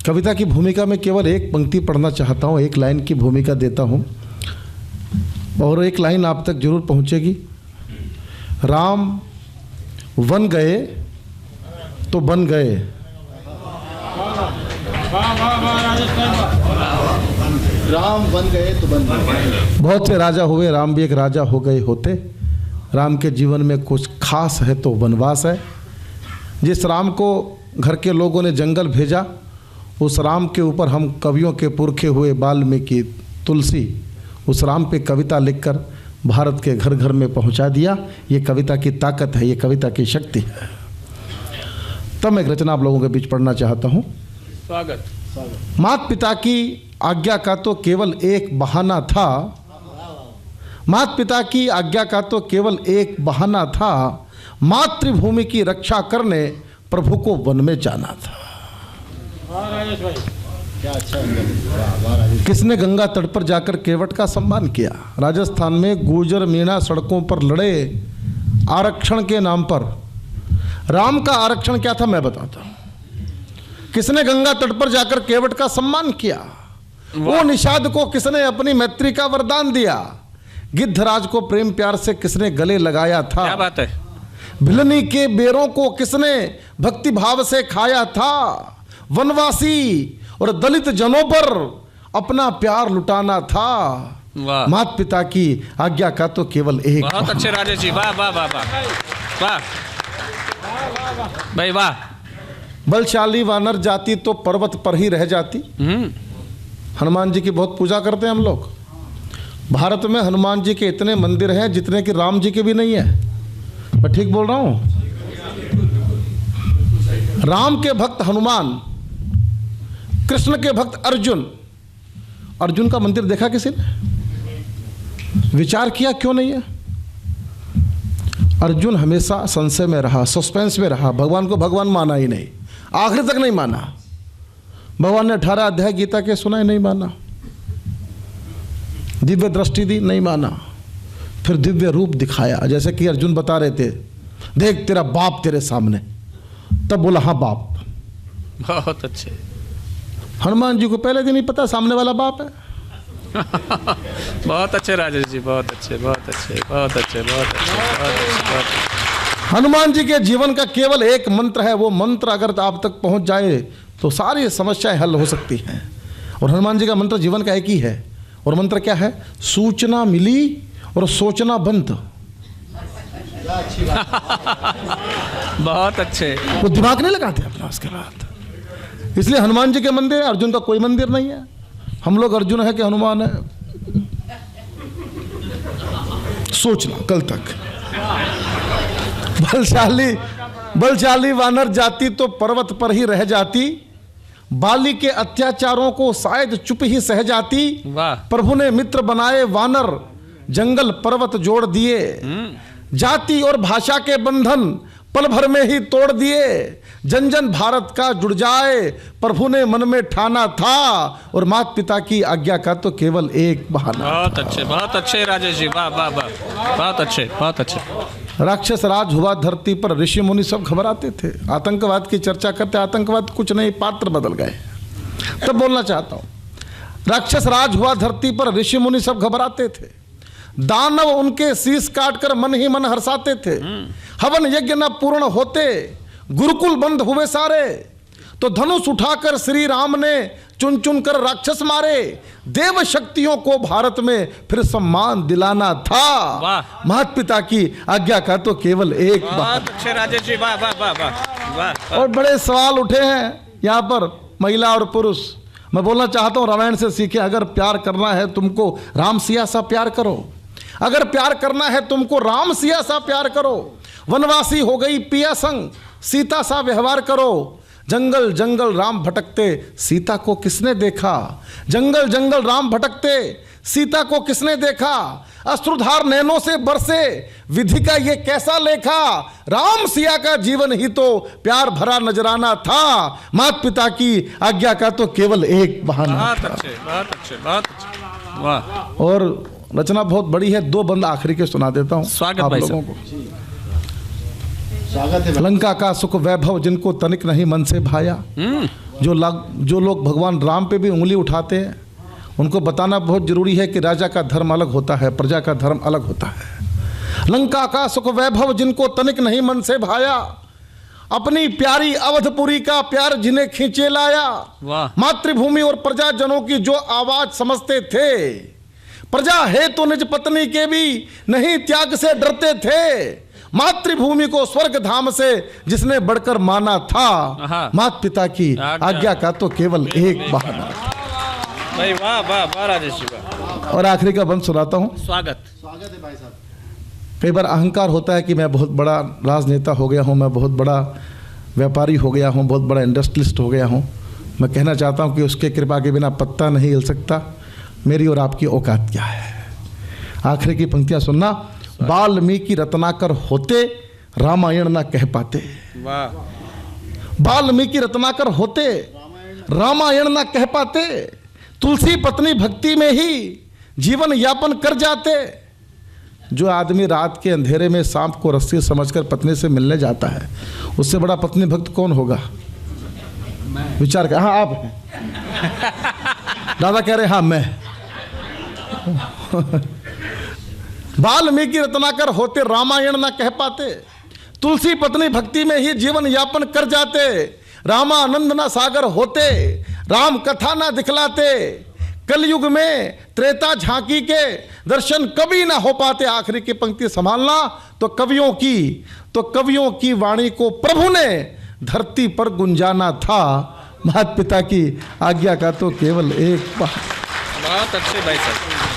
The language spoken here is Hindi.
कविता की भूमिका में केवल एक पंक्ति पढ़ना चाहता हूँ, एक लाइन की भूमिका देता हूँ और एक लाइन आप तक जरूर पहुँचेगी। राम वन गए तो बन गए, राम बन गए तो बन गए। बहुत से राजा हुए, राम भी एक राजा हो गए होते। राम के जीवन में कुछ खास है तो वनवास है। जिस राम को घर के लोगों ने जंगल भेजा, उस राम के ऊपर हम कवियों के पुरखे हुए वाल्मीकि, तुलसी, उस राम पे कविता लिखकर भारत के घर घर में पहुंचा दिया। ये कविता की ताकत है, ये कविता की शक्ति है। तब मैं एक रचना आप लोगों के बीच पढ़ना चाहता हूँ। स्वागत। माता पिता की आज्ञा का तो केवल एक बहाना था, माता पिता की आज्ञा का तो केवल एक बहाना था, मातृभूमि की रक्षा करने प्रभु को वन में जाना था। क्या अच्छा। किसने गंगा तट पर जाकर केवट का सम्मान किया? राजस्थान में गुर्जर मीणा सड़कों पर लड़े आरक्षण के नाम पर। राम का आरक्षण क्या था मैं बताता हूं। किसने गंगा तट पर जाकर केवट का सम्मान किया? वो निषाद को किसने अपनी मैत्री का वरदान दिया? गिद्धराज को प्रेम प्यार से किसने गले लगाया था? क्या बात है। भिलनी के बेरों को किसने भक्ति भाव से खाया था? वनवासी और दलित जनों पर अपना प्यार लुटाना था। माता पिता की आज्ञा का तो केवल एक। बहुत अच्छे राजेश जी, वाह वाह वाह वाह वाह भाई वाह। बलशाली वानर जाती तो पर्वत पर ही रह जाती। हनुमान जी की बहुत पूजा करते हैं हम लोग। भारत में हनुमान जी के इतने मंदिर हैं जितने कि राम जी के भी नहीं है। मैं ठीक बोल रहा हूं? राम के भक्त हनुमान, कृष्ण के भक्त अर्जुन। अर्जुन का मंदिर देखा किसी ने? विचार किया क्यों नहीं है? अर्जुन हमेशा संशय में रहा, सस्पेंस में रहा, भगवान को भगवान माना ही नहीं, आखिर तक नहीं माना। भगवान ने 18 अध्याय गीता के सुनाए, नहीं माना। दिव्य दृष्टि दी, नहीं माना। फिर दिव्य रूप दिखाया, जैसे कि अर्जुन बता रहे थे, देख तेरा बाप तेरे सामने। तब बोला हाँ बाप। बहुत अच्छे। हनुमान जी को पहले दिन ही पता सामने वाला बाप है। बहुत अच्छे राजेश जी, बहुत अच्छे बहुत अच्छे बहुत अच्छे बहुत अच्छे बहुत अच्छे। हनुमान जी के जीवन का केवल एक मंत्र है, वो मंत्र अगर आप तक पहुंच जाए तो सारी समस्याएं हल हो सकती हैं। और हनुमान जी का मंत्र जीवन का एक ही है, और मंत्र क्या है? सूचना मिली और सोचना बंद। बहुत अच्छे। वो दिमाग नहीं लगाते अपना उसके बाद। इसलिए हनुमान जी के मंदिर, अर्जुन का कोई मंदिर नहीं है। हम लोग अर्जुन है कि हनुमान है, सोचना कल तक। बलशाली वानर जाती तो पर्वत पर ही रह जाती, बाली के अत्याचारों को शायद चुप ही सह जाती। प्रभु ने मित्र बनाए वानर, जंगल पर्वत जोड़ दिए। जाति और भाषा के बंधन पल भर में ही तोड़ दिए। जन जन भारत का जुड़ जाए, प्रभु ने मन में ठाना था। और माता पिता की आज्ञा का तो केवल एक बहाना। बहुत अच्छे राजेश जी, वाह वाह वाह, बहुत अच्छे बहुत अच्छे। राक्षस राज हुआ धरती पर, ऋषि मुनि सब घबराते थे। आतंकवाद की चर्चा करते, आतंकवाद कुछ नहीं, पात्र बदल गए। तब बोलना चाहता हूं, राक्षस राज हुआ धरती पर, ऋषि मुनि सब घबराते थे। दानव उनके शीश काटकर मन ही मन हर्षाते थे। हवन यज्ञ न पूर्ण होते, गुरुकुल बंद हुए सारे। तो धनुष उठाकर श्री राम ने चुन चुन कर राक्षस मारे। देव शक्तियों को भारत में फिर सम्मान दिलाना था। माता पिता की आज्ञा का तो केवल एक। बहुत अच्छे राजेश जी, वाह वाह वाह वाह वाह। और बड़े सवाल उठे हैं यहाँ पर, महिला और पुरुष। मैं बोलना चाहता हूँ, रामायण से सीखे। अगर प्यार करना है तुमको, राम सिया सा प्यार करो। अगर प्यार करना है तुमको, राम सिया सा प्यार करो। वनवासी हो गई पिया संग, सीता सा व्यवहार करो। जंगल जंगल राम भटकते, सीता को किसने देखा? जंगल जंगल राम भटकते, सीता को किसने देखा? अश्रुधार नैनों से बरसे, विधि का ये कैसा लेखा? राम सिया का जीवन ही तो प्यार भरा नजराना था। माता पिता की आज्ञा का तो केवल एक बहाना। बहुत अच्छे बहुत अच्छे बहुत अच्छे, वाह। और रचना बहुत बड़ी है, 2 बंद आखिरी के सुना देता हूं स्वागत आप भाई लोगों को। स्वागत है। लंका का सुख वैभव जिनको तनिक नहीं मन से भाया, जो लोग भगवान राम पे भी उंगली उठाते हैं, उनको बताना बहुत जरूरी है कि राजा का धर्म अलग होता है, प्रजा का धर्म अलग होता है। लंका का सुख वैभव जिनको तनिक नहीं मन से भाया, अपनी प्यारी अवधपुरी का प्यार जिन्हें खींचे लाया। मातृभूमि और प्रजाजनों की जो आवाज समझते थे, प्रजा है तो निज पत्नी के भी नहीं त्याग से डरते थे। मातृभूमि को स्वर्ग धाम से जिसने बढ़कर माना था, माता पिता की आज्ञा का तो केवल एक बहाना। भाई वाह वाह वाह राजेश जी वाह। और आखिरी का बंद सुनाता हूँ। स्वागत है भाई साहब। कई बार अहंकार होता है कि मैं बहुत बड़ा राजनेता हो गया हूँ, मैं बहुत बड़ा व्यापारी हो गया हूँ, बहुत बड़ा इंडस्ट्रियलिस्ट हो गया हूँ। मैं कहना चाहता हूँ कि उसके कृपा के बिना पत्ता नहीं हिल सकता। मेरी और आपकी औकात क्या है। आखिरी की पंक्तियाँ सुनना। वाल्मीकि रत्नाकर होते रामायण ना कह पाते। वाह। वाल्मीकि रत्नाकर होते रामायण ना कह पाते। तुलसी पत्नी भक्ति में ही जीवन यापन कर जाते। जो आदमी रात के अंधेरे में सांप को रस्सी समझकर पत्नी से मिलने जाता है, उससे बड़ा पत्नी भक्त कौन होगा? विचार कर। हाँ आप हैं। दादा कह रहे हाँ मैं। वाल्मीकि रत्नाकर होते रामायण ना कह पाते। तुलसी पत्नी भक्ति में ही जीवन यापन कर जाते। रामानंद ना सागर होते, राम कथा ना दिखलाते। कलयुग में त्रेता झांकी के दर्शन कभी ना हो पाते। आखिरी की पंक्ति संभालना। तो कवियों की वाणी को प्रभु ने धरती पर गुंजाना था। माता पिता की आज्ञा का तो केवल एक बहुत अच्छे भाई साहब।